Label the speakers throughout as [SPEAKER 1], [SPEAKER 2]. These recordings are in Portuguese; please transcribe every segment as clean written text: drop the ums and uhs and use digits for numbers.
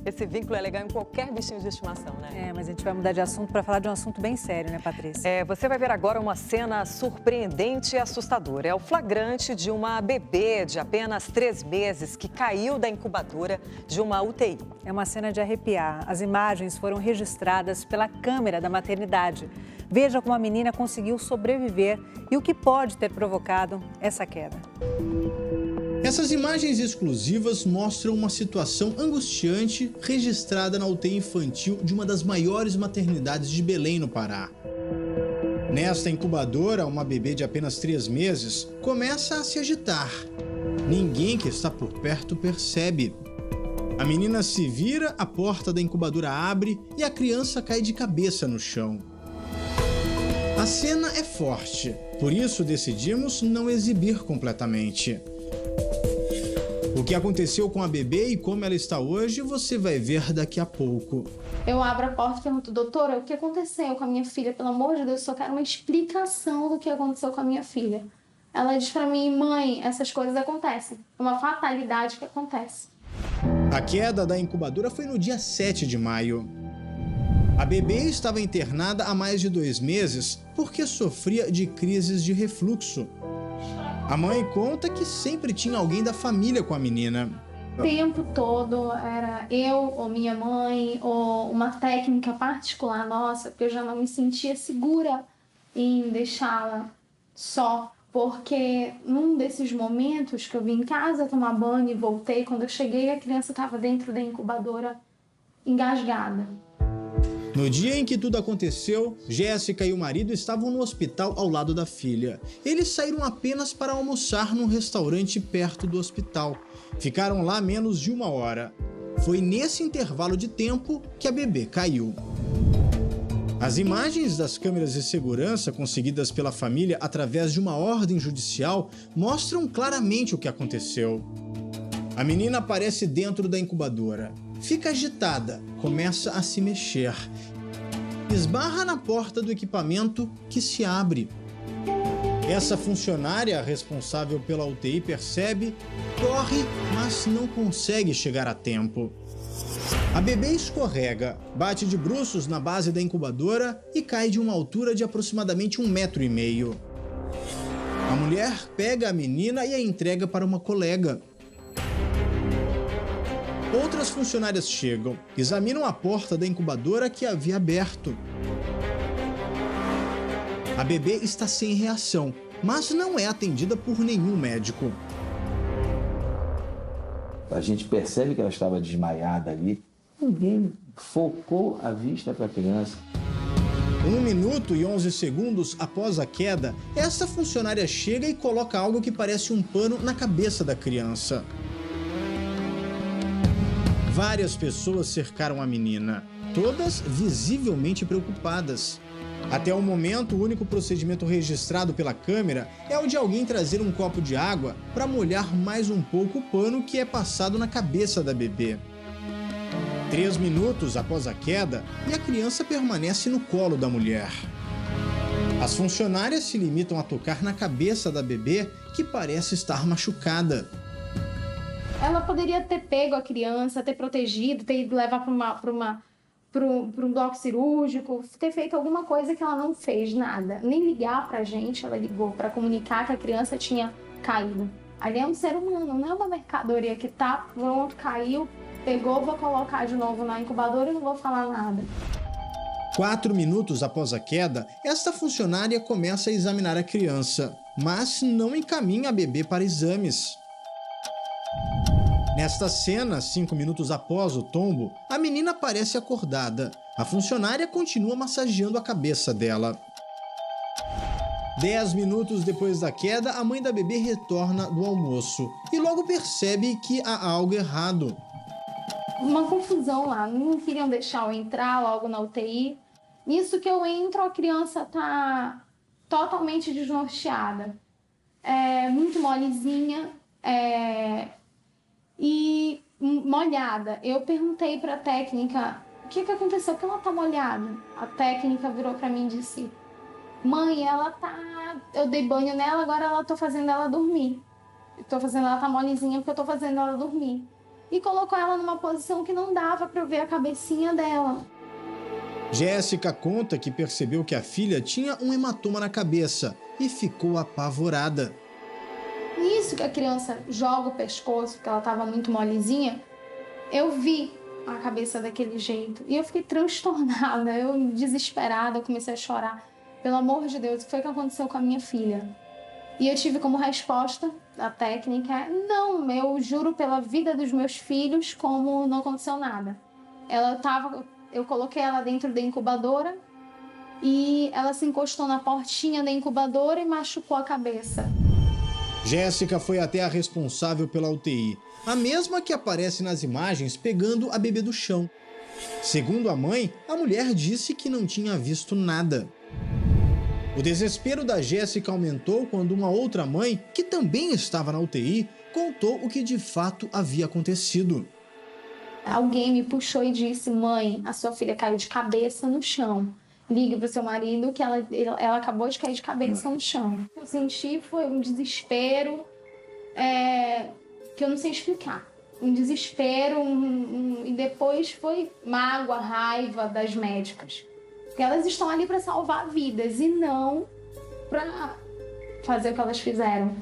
[SPEAKER 1] Esse vínculo é legal em qualquer bichinho de estimação, né?
[SPEAKER 2] Mas a gente vai mudar de assunto para falar de um assunto bem sério, né, Patrícia?
[SPEAKER 1] Você vai ver agora uma cena surpreendente e assustadora. É o flagrante de uma bebê de apenas 3 meses que caiu da incubadora de uma UTI.
[SPEAKER 2] É uma cena de arrepiar. As imagens foram registradas pela câmera da maternidade. Veja como a menina conseguiu sobreviver e o que pode ter provocado essa queda.
[SPEAKER 3] Essas imagens exclusivas mostram uma situação angustiante registrada na UTI infantil de uma das maiores maternidades de Belém, no Pará. Nesta incubadora, uma bebê de apenas 3 meses começa a se agitar. Ninguém que está por perto percebe. A menina se vira, a porta da incubadora abre e a criança cai de cabeça no chão. A cena é forte, por isso decidimos não exibir completamente. O que aconteceu com a bebê e como ela está hoje, você vai ver daqui a pouco.
[SPEAKER 4] Eu abro a porta e pergunto, doutora, o que aconteceu com a minha filha? Pelo amor de Deus, eu só quero uma explicação do que aconteceu com a minha filha. Ela diz pra mim, mãe, essas coisas acontecem. É uma fatalidade que acontece.
[SPEAKER 3] A queda da incubadora foi no dia 7 de maio. A bebê estava internada há mais de 2 meses porque sofria de crises de refluxo. A mãe conta que sempre tinha alguém da família com a menina.
[SPEAKER 4] O tempo todo era eu ou minha mãe ou uma técnica particular nossa, porque eu já não me sentia segura em deixá-la só. Porque num desses momentos que eu vim em casa tomar banho e voltei, quando eu cheguei a criança estava dentro da incubadora engasgada.
[SPEAKER 3] No dia em que tudo aconteceu, Jéssica e o marido estavam no hospital ao lado da filha. Eles saíram apenas para almoçar num restaurante perto do hospital. Ficaram lá menos de 1 hora. Foi nesse intervalo de tempo que a bebê caiu. As imagens das câmeras de segurança conseguidas pela família através de uma ordem judicial mostram claramente o que aconteceu. A menina aparece dentro da incubadora. Fica agitada, começa a se mexer. Esbarra na porta do equipamento que se abre. Essa funcionária responsável pela UTI percebe, corre, mas não consegue chegar a tempo. A bebê escorrega, bate de bruços na base da incubadora e cai de uma altura de aproximadamente 1,5 metros. A mulher pega a menina e a entrega para uma colega. Outras funcionárias chegam, examinam a porta da incubadora que havia aberto. A bebê está sem reação, mas não é atendida por nenhum médico.
[SPEAKER 5] A gente percebe que ela estava desmaiada ali. Ninguém focou a vista para a criança.
[SPEAKER 3] 1 minuto e 11 segundos após a queda, essa funcionária chega e coloca algo que parece um pano na cabeça da criança. Várias pessoas cercaram a menina, todas visivelmente preocupadas. Até o momento, o único procedimento registrado pela câmera é o de alguém trazer um copo de água para molhar mais um pouco o pano que é passado na cabeça da bebê. 3 minutos após a queda, e a criança permanece no colo da mulher. As funcionárias se limitam a tocar na cabeça da bebê, que parece estar machucada.
[SPEAKER 4] Ela poderia ter pego a criança, ter protegido, ter ido levar para um bloco cirúrgico, ter feito alguma coisa que ela não fez, nada. Nem ligar pra gente, ela ligou para comunicar que a criança tinha caído. Ali é um ser humano, não é uma mercadoria que tá pronto, caiu, pegou, vou colocar de novo na incubadora e não vou falar nada.
[SPEAKER 3] 4 minutos após a queda, esta funcionária começa a examinar a criança, mas não encaminha a bebê para exames. Nesta cena, 5 minutos após o tombo, a menina parece acordada. A funcionária continua massageando a cabeça dela. 10 minutos depois da queda, a mãe da bebê retorna do almoço e logo percebe que há algo errado.
[SPEAKER 4] Uma confusão lá, não queriam deixar eu entrar logo na UTI. Nisso que eu entro, a criança tá totalmente desnorteada. Muito molezinha, e molhada. Eu perguntei para a técnica o que aconteceu, porque ela tá molhada. A técnica virou para mim e disse: mãe, eu dei banho nela, agora tô fazendo ela dormir. Ela tá molezinha porque eu tô fazendo ela dormir. e colocou ela numa posição que não dava para eu ver a cabecinha dela.
[SPEAKER 3] Jéssica conta que percebeu que a filha tinha um hematoma na cabeça e ficou apavorada.
[SPEAKER 4] Nisso que a criança joga o pescoço, porque ela estava muito molezinha, eu vi a cabeça daquele jeito. E eu fiquei transtornada, eu desesperada, eu comecei a chorar. Pelo amor de Deus, o que foi que aconteceu com a minha filha? E eu tive como resposta da técnica, não, eu juro pela vida dos meus filhos como não aconteceu nada. Eu coloquei ela dentro da incubadora e ela se encostou na portinha da incubadora e machucou a cabeça.
[SPEAKER 3] Jéssica foi até a responsável pela UTI, a mesma que aparece nas imagens pegando a bebê do chão. Segundo a mãe, a mulher disse que não tinha visto nada. O desespero da Jéssica aumentou quando uma outra mãe, que também estava na UTI, contou o que de fato havia acontecido.
[SPEAKER 4] Alguém me puxou e disse, mãe, a sua filha caiu de cabeça no chão. Ligue para o seu marido que ela acabou de cair de cabeça no chão. Eu senti foi um desespero que eu não sei explicar. Um desespero e depois foi mágoa, raiva das médicas. Porque elas estão ali para salvar vidas e não para fazer o que elas fizeram.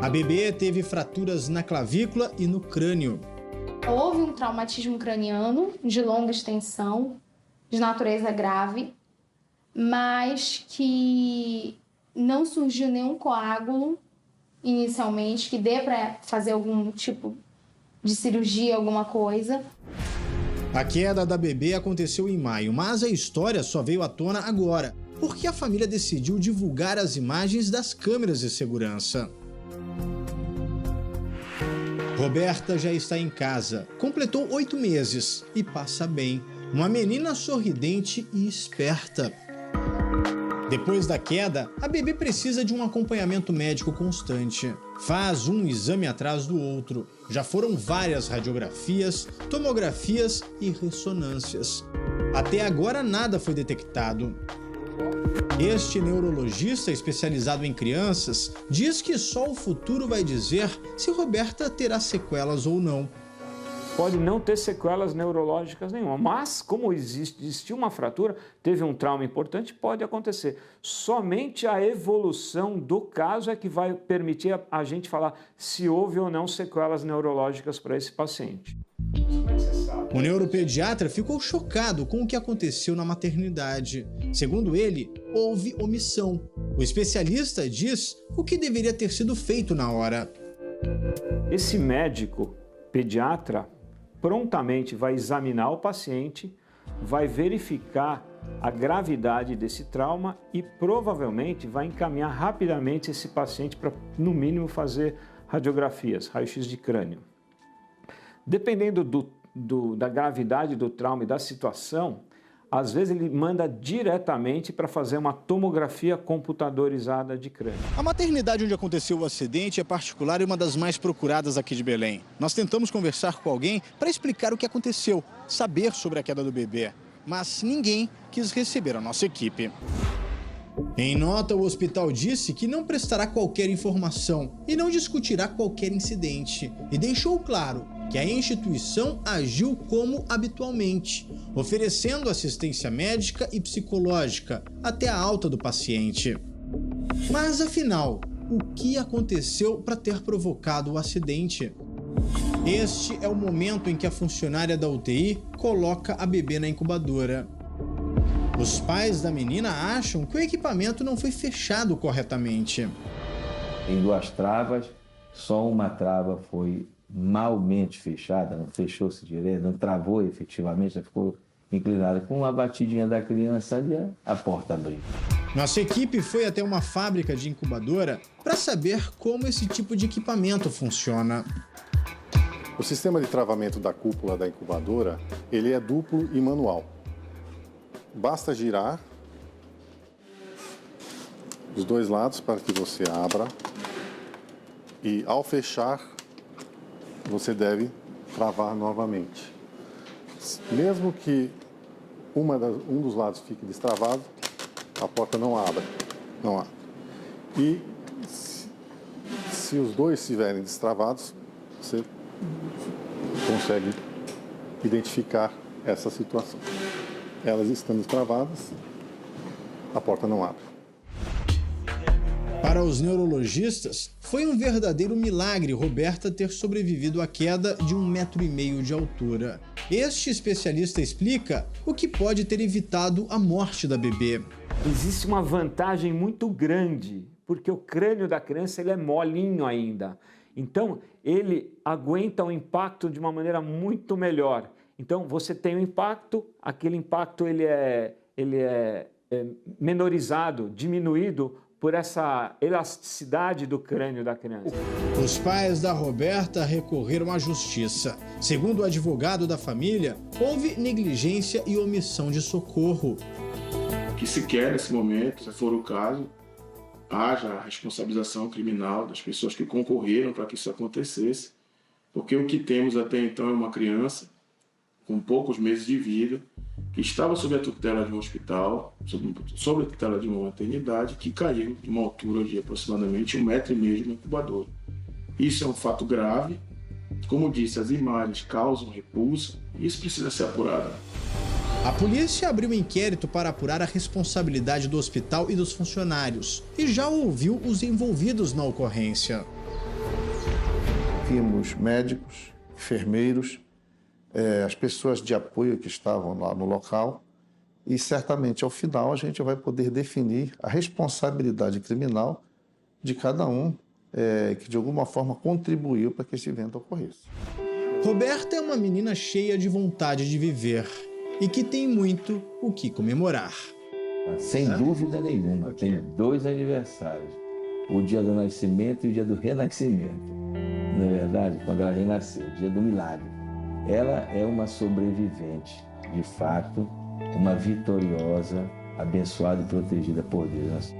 [SPEAKER 3] A bebê teve fraturas na clavícula e no crânio.
[SPEAKER 4] Houve um traumatismo craniano de longa extensão, de natureza grave, mas que não surgiu nenhum coágulo inicialmente, que dê para fazer algum tipo de cirurgia, alguma coisa.
[SPEAKER 3] A queda da bebê aconteceu em maio, mas a história só veio à tona agora, porque a família decidiu divulgar as imagens das câmeras de segurança. Roberta já está em casa, completou 8 meses e passa bem. Uma menina sorridente e esperta. Depois da queda, a bebê precisa de um acompanhamento médico constante. Faz um exame atrás do outro. Já foram várias radiografias, tomografias e ressonâncias. Até agora nada foi detectado. Este neurologista especializado em crianças diz que só o futuro vai dizer se Roberta terá sequelas ou não.
[SPEAKER 6] Pode não ter sequelas neurológicas nenhuma, mas como existiu uma fratura, teve um trauma importante, pode acontecer. Somente a evolução do caso é que vai permitir a gente falar se houve ou não sequelas neurológicas para esse paciente.
[SPEAKER 3] O neuropediatra ficou chocado com o que aconteceu na maternidade. Segundo ele, houve omissão. O especialista diz o que deveria ter sido feito na hora.
[SPEAKER 6] Esse médico pediatra prontamente vai examinar o paciente, vai verificar a gravidade desse trauma e provavelmente vai encaminhar rapidamente esse paciente para, no mínimo, fazer radiografias, raio-x de crânio. Dependendo da gravidade do trauma e da situação, às vezes ele manda diretamente para fazer uma tomografia computadorizada de crânio.
[SPEAKER 3] A maternidade onde aconteceu o acidente é particular e uma das mais procuradas aqui de Belém. Nós tentamos conversar com alguém para explicar o que aconteceu, saber sobre a queda do bebê, mas ninguém quis receber a nossa equipe. Em nota, o hospital disse que não prestará qualquer informação e não discutirá qualquer incidente, e deixou claro que a instituição agiu como habitualmente, oferecendo assistência médica e psicológica até a alta do paciente. Mas afinal, o que aconteceu para ter provocado o acidente? Este é o momento em que a funcionária da UTI coloca a bebê na incubadora. Os pais da menina acham que o equipamento não foi fechado corretamente.
[SPEAKER 5] Tem 2 travas, só uma trava foi malmente fechada, não fechou-se direito, não travou efetivamente, ela ficou inclinada. Com uma batidinha da criança ali, a porta abriu.
[SPEAKER 3] Nossa equipe foi até uma fábrica de incubadora para saber como esse tipo de equipamento funciona.
[SPEAKER 7] O sistema de travamento da cúpula da incubadora, ele é duplo e manual. Basta girar os 2 lados para que você abra e, ao fechar, você deve travar novamente. Mesmo que um dos lados fique destravado, a porta não abre. Não abre. E se os 2 estiverem destravados, você consegue identificar essa situação. Elas estando travadas, a porta não abre.
[SPEAKER 3] Para os neurologistas, foi um verdadeiro milagre Roberta ter sobrevivido à queda de 1,5 metro de altura. Este especialista explica o que pode ter evitado a morte da bebê.
[SPEAKER 6] Existe uma vantagem muito grande, porque o crânio da criança ele é molinho ainda. Então, ele aguenta o impacto de uma maneira muito melhor. Então, você tem um impacto, aquele impacto ele é menorizado, diminuído por essa elasticidade do crânio da criança.
[SPEAKER 3] Os pais da Roberta recorreram à justiça. Segundo o advogado da família, houve negligência e omissão de socorro.
[SPEAKER 8] Que se quer, nesse momento, se for o caso, haja a responsabilização criminal das pessoas que concorreram para que isso acontecesse, porque o que temos até então é uma criança com poucos meses de vida, que estava sob a tutela de um hospital, sob a tutela de uma maternidade, que caiu de uma altura de aproximadamente 1,5 metro de uma incubadora. Isso é um fato grave. Como disse, as imagens causam repulsa e isso precisa ser apurado.
[SPEAKER 3] A polícia abriu um inquérito para apurar a responsabilidade do hospital e dos funcionários e já ouviu os envolvidos na ocorrência.
[SPEAKER 9] Vimos médicos, enfermeiros, as pessoas de apoio que estavam lá no local e certamente ao final a gente vai poder definir a responsabilidade criminal de cada um que de alguma forma contribuiu para que esse evento ocorresse.
[SPEAKER 3] Roberta é uma menina cheia de vontade de viver e que tem muito o que comemorar.
[SPEAKER 5] Sem dúvida nenhuma, tem 2 aniversários. O dia do nascimento e o dia do renascimento. Não é verdade? Quando ela renasceu, o dia do milagre. Ela é uma sobrevivente, de fato, uma vitoriosa, abençoada e protegida por Deus.